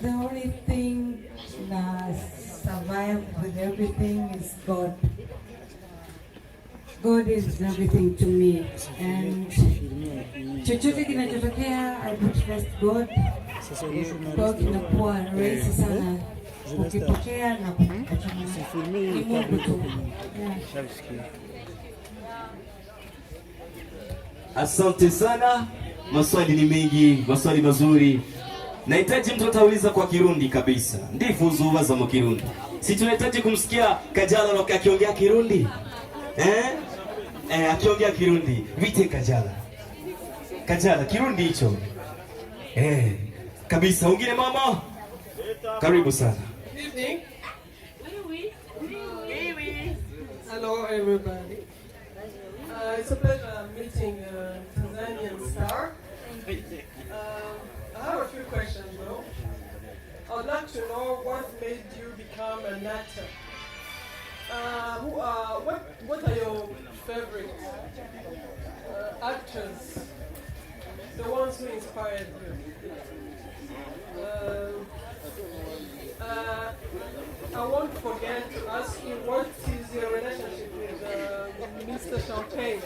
The only thing that survive with everything is God. God is everything to me, and chochote kinachotokea I put first God. Kwa kinakuwa rahisi sana ukipokea na kuachana. Ni Mungu tu. Asante sana, maswali ni mengi, maswali mazuri. Nahitaji mtu atauliza kwa Kirundi kabisa. Ndifuzu ubaza mu Kirundi. Si tunahitaji kumsikia Kajala akiongea Kirundi? Akiongea Kirundi. Vite Kajala. Kajala Kirundi hicho. Kabisa. Ungine mama? Karibu sana. Evening. Hello everybody. It's a pleasure meeting Tanzanian star. I have a few questions though. I would like to know what made you become an actor. What are your favorite actors? The ones who inspired you. I won't forget to ask you what is your relationship with Mr. Champagne.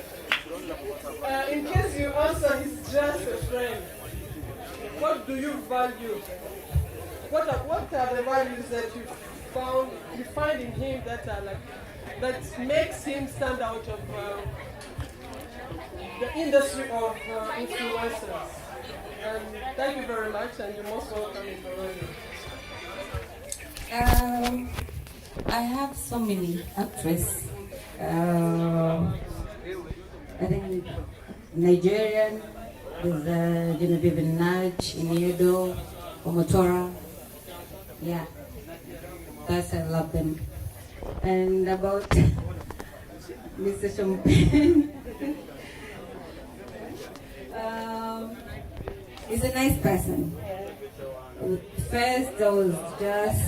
In case you answer, he's just a friend. What do you value? What are the values that you find in him that are that makes him stand out of the industry of influencers? And thank you very much, and you're most welcome in Burundi. I have so many actresses. I think Nigerian, there's Genevieve Nudge, Iniedo, Omotora. Yeah, guys, I love them. And about Mr. Champagne, he's a nice person. First, I was just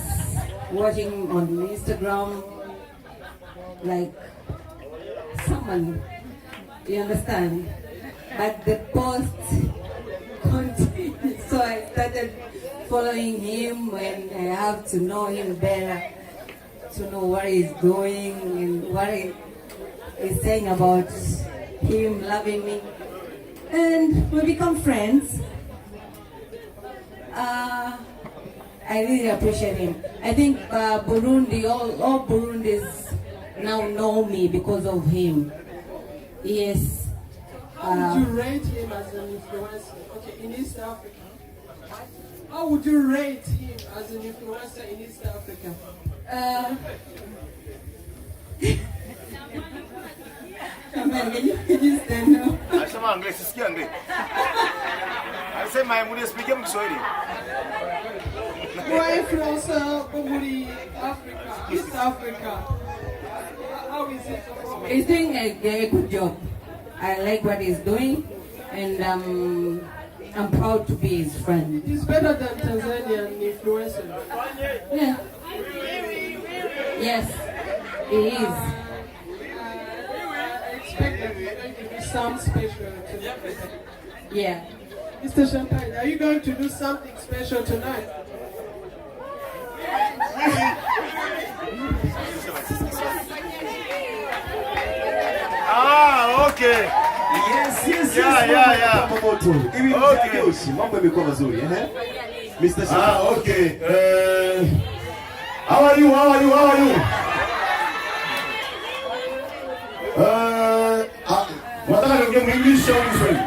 watching on Instagram, like someone, you understand? But the post continued, so I started following him when I have to know him better, to know what he's doing and what he's saying about him loving me. And we become friends. I really appreciate him. I think Burundi, all Burundis now know me because of him. Yes. How would you rate him as an influencer? Okay, in East Africa. How would you rate him as an influencer in East Africa? Can you stand up? Anasema English, sikia English. Anasema yeye msikie Kiswahili. Kwa influencer muri Africa, East Africa. How is it? He's doing a good job. I like what he's doing, and I'm proud to be his friend. He's better than Tanzanian influencers. Yeah. Yes, he is. I expect that you're going to do some special tonight. Yeah. Mr. Champagne, are you going to do something special tonight? Okay. Yes. Yeah. Okay. Mambo yamekuwa mazuri, Mr. Sherehe. Okay. How are you? What are you doing English or English?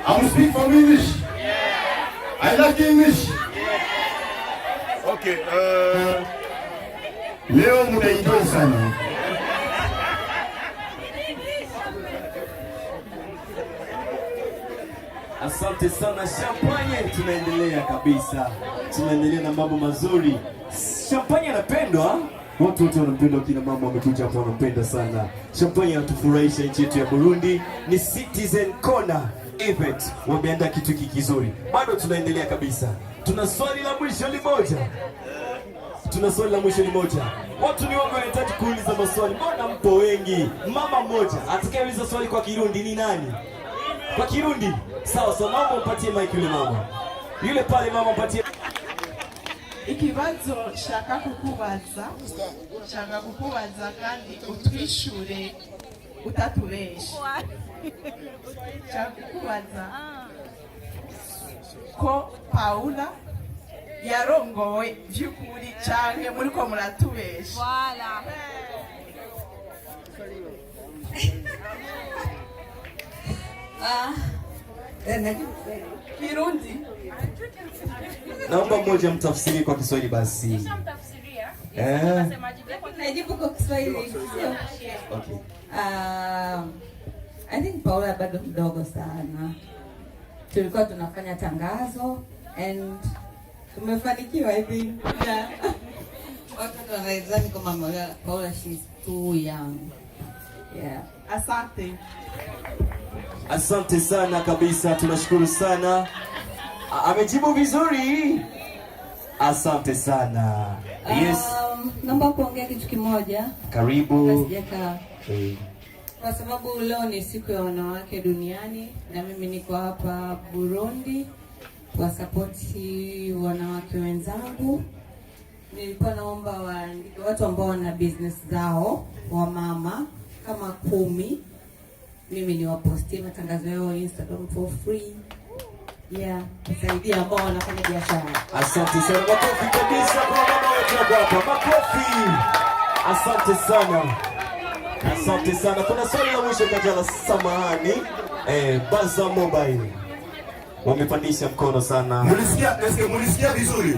I will speak from English. I like English. Okay. Leo mnaenjoy sana. Asante sana Champagne, tunaendelea kabisa. Tunaendelea na mambo mazuri. Champagne anapendwa. Watu wote wanampenda, kina mama wamekuja hapa wanampenda sana. Champagne anatufurahisha nchi yetu ya Burundi. Ni Citizen Corner event. Wameandaa kitu kizuri. Bado tunaendelea kabisa. Tuna swali la mwisho limoja. Watu ni wangu wanahitaji kuuliza maswali. Mbona mpo wengi? Mama mmoja atakayeuliza swali kwa Kirundi ni nani? Kwa Kirundi? Sawa, naomba upatie mic yule mama. Yule pale mama patie. Ikibazo shaka kukubaza kandi utwishure utatubesha. Shaka kukubaza ko Paula yarongowe vy'ukuri canke muriko muratubesha. Voilà. Burundi. Naomba mmoja mtafsiri kwa Kiswahili basi. Najibu kwa Kiswahili. Okay. I think Paula bado kidogo sana. Tulikuwa tunafanya tangazo and tumefanikiwa hivi. Watu wanadhani kama Paula she's too young. Yeah. Asante. Asante sana kabisa, tunashukuru sana. Amejibu vizuri. Asante sana. Yes. Naomba kuongea kitu kimoja. Karibu. Kwa sababu leo ni siku ya wanawake duniani na mimi niko hapa Burundi kwa support wanawake wenzangu. Nilikuwa naomba watu ambao wana business zao wa mama kama 10 mimi ni wapostie matangazo yao Instagram for free. Yeah, kusaidia ambao wanafanya biashara. Asante sana. Makofi kabisa kwa mama wetu hapa. Makofi. Asante sana. Asante sana. Kuna swali la mwisho Kajala, samahani. Baza Mobile. Wamepandisha mkono sana. Mulisikia vizuri?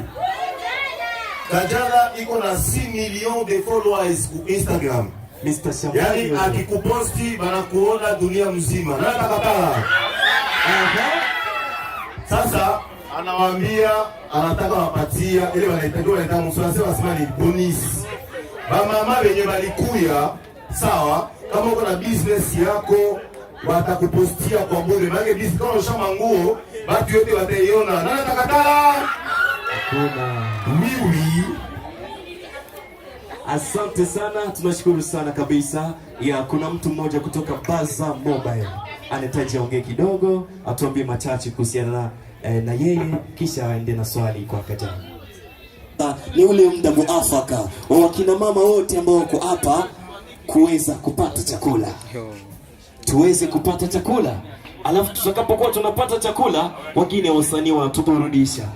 Kajala iko na 6 millions de followers ku Instagram. Mr. Champagne. Yani akikuposti banakuona dunia mzima. Na takatala. Sasa anawaambia anataka wapatia ile wanaitaka mswasema sema ni bonus. Mama wenye balikuya sawa, kama uko na business yako watakupostia kwa bure. Maana business kama unashama nguo, watu wote wataiona. Na takatala. Kuna wiwi. Asante sana, tunashukuru sana kabisa. Ya kuna mtu mmoja kutoka Baza Mobile anahitaji aongee kidogo, atuambie machache kuhusiana na yeye, kisha aende na swali kwa Kajala. Ni ule muda muafaka wa wakina mama wote ambao wako hapa kuweza kupata chakula. Tuweze kupata chakula. Alafu tutakapokuwa tunapata chakula, wengine wasanii wanatuburudisha.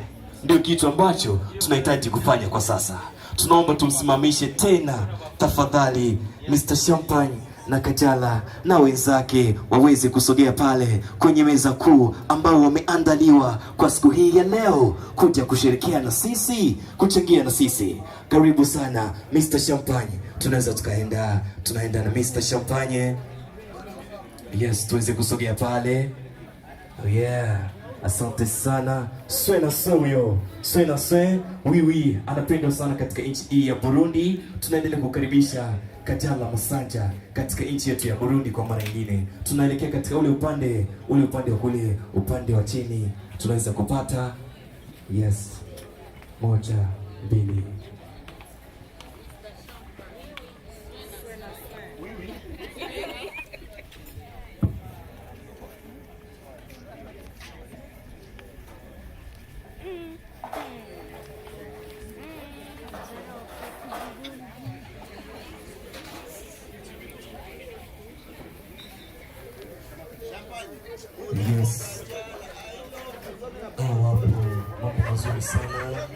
Ndio kitu ambacho tunahitaji kufanya kwa sasa. Tunaomba tumsimamishe tena tafadhali Mr. Champagne na Kajala na wenzake waweze kusogea pale kwenye meza kuu ambao wameandaliwa kwa siku hii ya leo kuja kushirikiana na sisi, kuchangia na sisi. Karibu sana Mr. Champagne. Tunaweza tunaenda na Mr. Champagne. Yes, tuweze kusogea pale. Oh yeah. Asante sana. Swena Soyo. Swena Swe. Oui, anapendwa sana katika nchi hii ya Burundi. Tunaendelea kukaribisha Kajala Masanja katika nchi yetu ya Burundi kwa mara nyingine. Tunaelekea katika ule upande wa kule, upande wa chini. Tunaweza kupata. Yes. 1, 2. Yes. Mambo mazuri sana.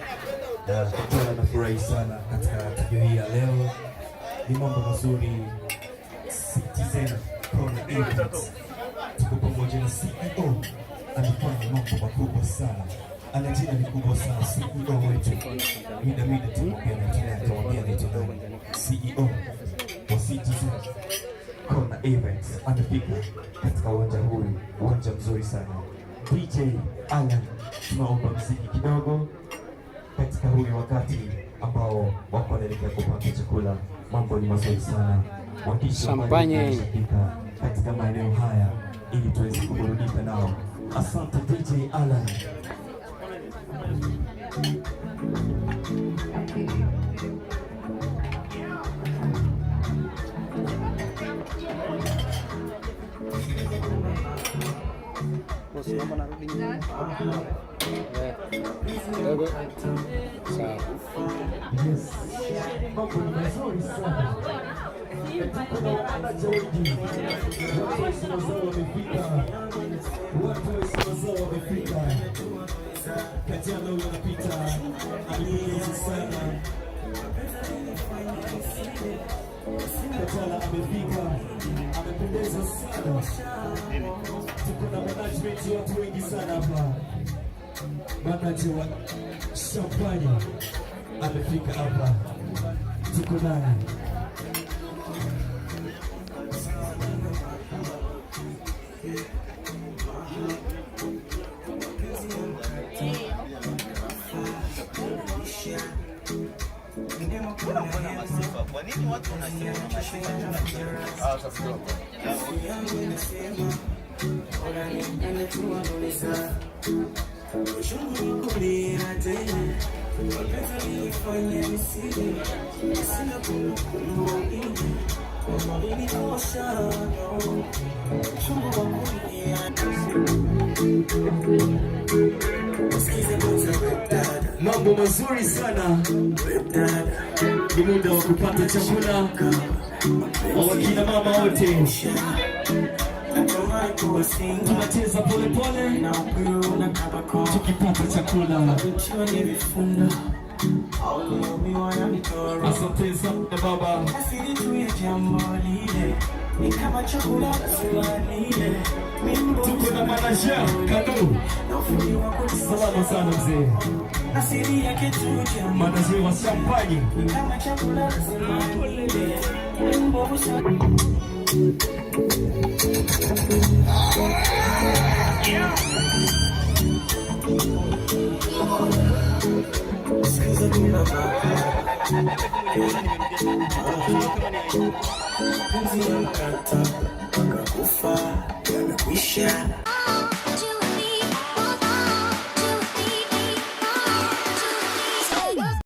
Kajala nafurahi sana katika tukio hili leo. Ni mambo mazuri. Citizen Events. Tuko pamoja na CEO. Anafanya mambo makubwa sana. Ana jina ni kubwa sana, CEO wetu. Mida tunaambia ni CEO wa Citizen Events amefika katika uwanja huu, uwanja mzuri sana. DJ Alan, tunaomba muziki kidogo katika huu wakati ambao wako wanaelekea kupata chakula. Mambo ni mazuri sana. Champagne katika maeneo haya ili tuweze kuburudika nao. Asante DJ Alan. Terus naman narudi niyo. Dogo. Sawa. Yes. Mambo ni mazuri sana. Kuna wanaja wengi. Watu wa Simazao wamefika. Watu wa Simazao wamefika. Kajala huyo anapita. Amependeza sana. Kajala amefika. Amependeza sana. Tuko na management ya watu wengi sana hapa. Manager wa Champagne amefika hapa. Tuko naye. Kwa nini watu wanasema mambo mazuri sana. Ni muda wa kupata chakula wa wakina mama wote. Tunacheza pole pole tukipata chakula. Asante sana baba. Tuko na manager Kadu. Salama sana mzee. Manager wa Champagne. Kuvaa, yamekwisha.